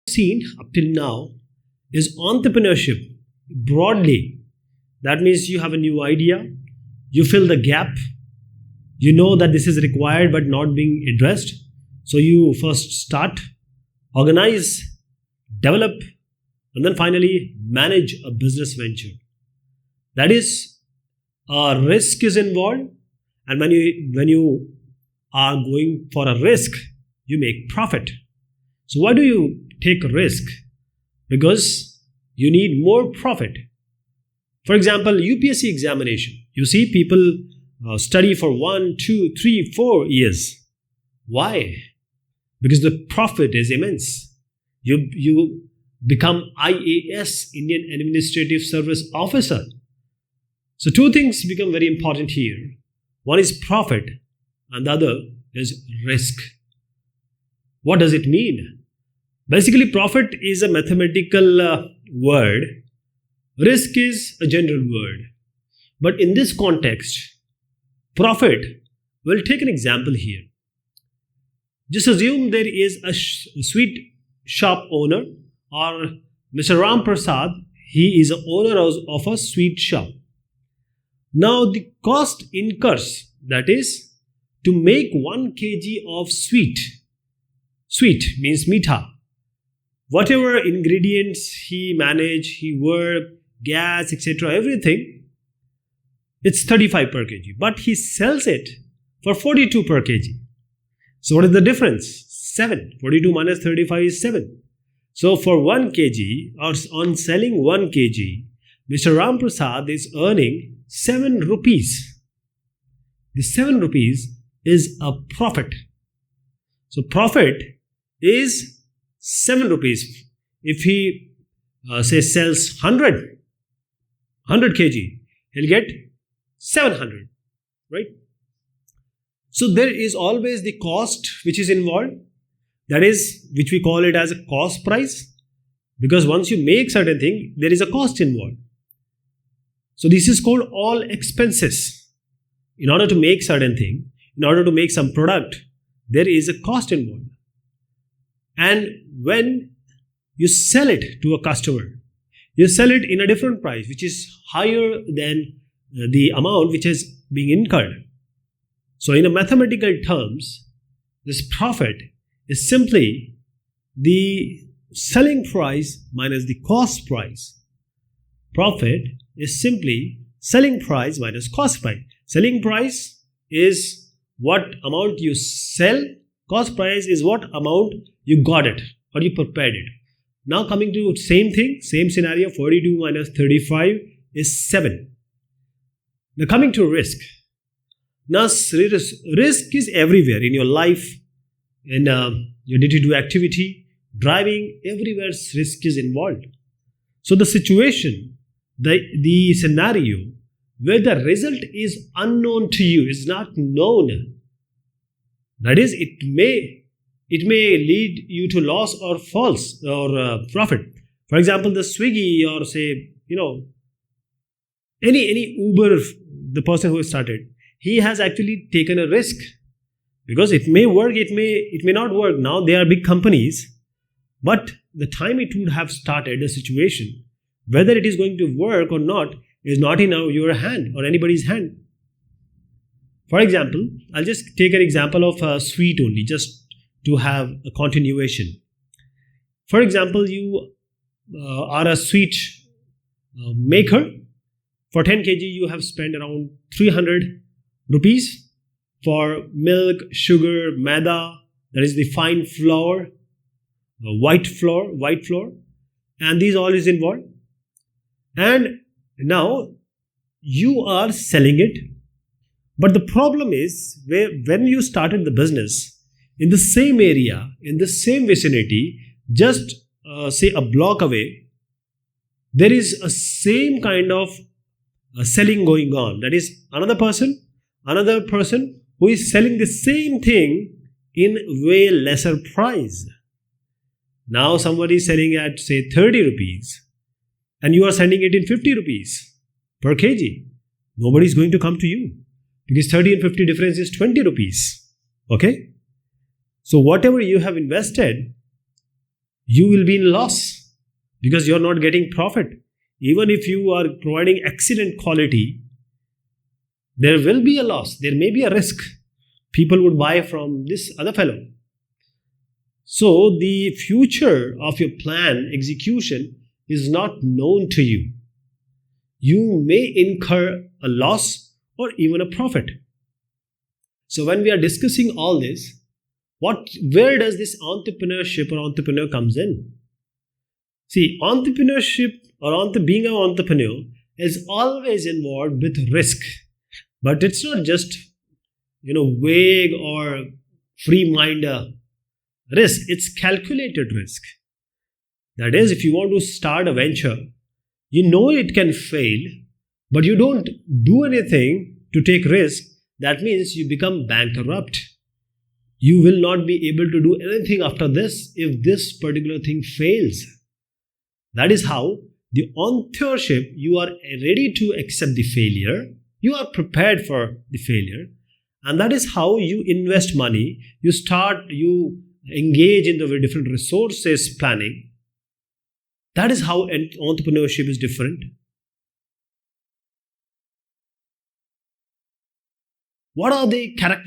seen up till now is entrepreneurship broadly. That means you have a new idea, you fill the gap, you know that this is required but not being addressed. So you first start, organize, develop, and then finally manage a business venture. That is, a risk is involved, and when you are going for a risk, you make profit. So why do you take a risk? Because you need more profit. For example, UPSC examination. You see people study for 1, 2, 3, 4 years. Why? Because the profit is immense. You become IAS, Indian Administrative Service Officer. So two things become very important here. One is profit and the other is risk. What does it mean? Basically, profit is a mathematical word. Risk is a general word. But in this context, profit, we'll take an example here. Just assume there is a sweet shop owner, or Mr. Ram Prasad, he is the owner of a sweet shop. Now the cost incurs, that is, to make 1 kg of sweet means meetha. Whatever ingredients he manage, he work, gas, etc., everything, it's 35 per kg. But he sells it for 42 per kg. So what is the difference? 7. 42 minus 35 is 7. So for 1 kg, or on selling 1 kg, Mr. Ram Prasad is earning 7 rupees. The 7 rupees is a profit. So profit is 7 rupees. If he sells 100 kg, he'll get 700, right? So there is always the cost which is involved. That is, which we call it as a cost price, because once you make certain thing, there is a cost involved. So this is called all expenses. In order to make certain thing, in order to make some product, there is a cost involved. And when you sell it to a customer, you sell it in a different price, which is higher than the amount which is being incurred. So in a mathematical terms, this profit is simply the selling price minus the cost price. Profit is simply selling price minus cost price. Selling price is what amount you sell. Cost price is what amount you got it or you prepared it. Now coming to same thing, same scenario, 42 minus 35 is 7. Now coming to risk. Now risk is everywhere in your life, in your day-to-day activity, driving, everywhere risk is involved. So the situation, the scenario where the result is unknown to you, is not known. That is, it may lead you to loss or false or profit. For example, the Swiggy or say, any Uber, the person who started, he has actually taken a risk because it may work, it may not work. Now they are big companies, but the time it would have started the situation, whether it is going to work or not, is not in your hand or anybody's hand. For example, I'll just take an example of a sweet only, just to have a continuation. For example, you are a sweet maker. For 10 kg, you have spent around 300 rupees for milk, sugar, maida, that is the fine flour, white flour, and these all is involved. And now you are selling it. But the problem is, when you started the business, in the same area, in the same vicinity, just say a block away, there is a same kind of selling going on. That is, another person who is selling the same thing in way lesser price. Now somebody is selling at say 30 rupees and you are sending it in 50 rupees per kg. Nobody is going to come to you because 30 and 50 difference is 20 rupees. Okay? So whatever you have invested, you will be in loss because you're not getting profit. Even if you are providing excellent quality, there will be a loss. There may be a risk. People would buy from this other fellow. So the future of your plan execution is not known to you. You may incur a loss or even a profit. So when we are discussing all this, where does this entrepreneurship or entrepreneur comes in? See, entrepreneurship or being an entrepreneur is always involved with risk. But it's not just, vague or free-mind risk. It's calculated risk. That is, if you want to start a venture, you know it can fail, but you don't do anything to take risk. That means you become bankrupt. You will not be able to do anything after this if this particular thing fails. That is how the entrepreneurship, you are ready to accept the failure. You are prepared for the failure. And that is how you invest money. You engage in the different resources planning. That is how entrepreneurship is different. What are the characteristics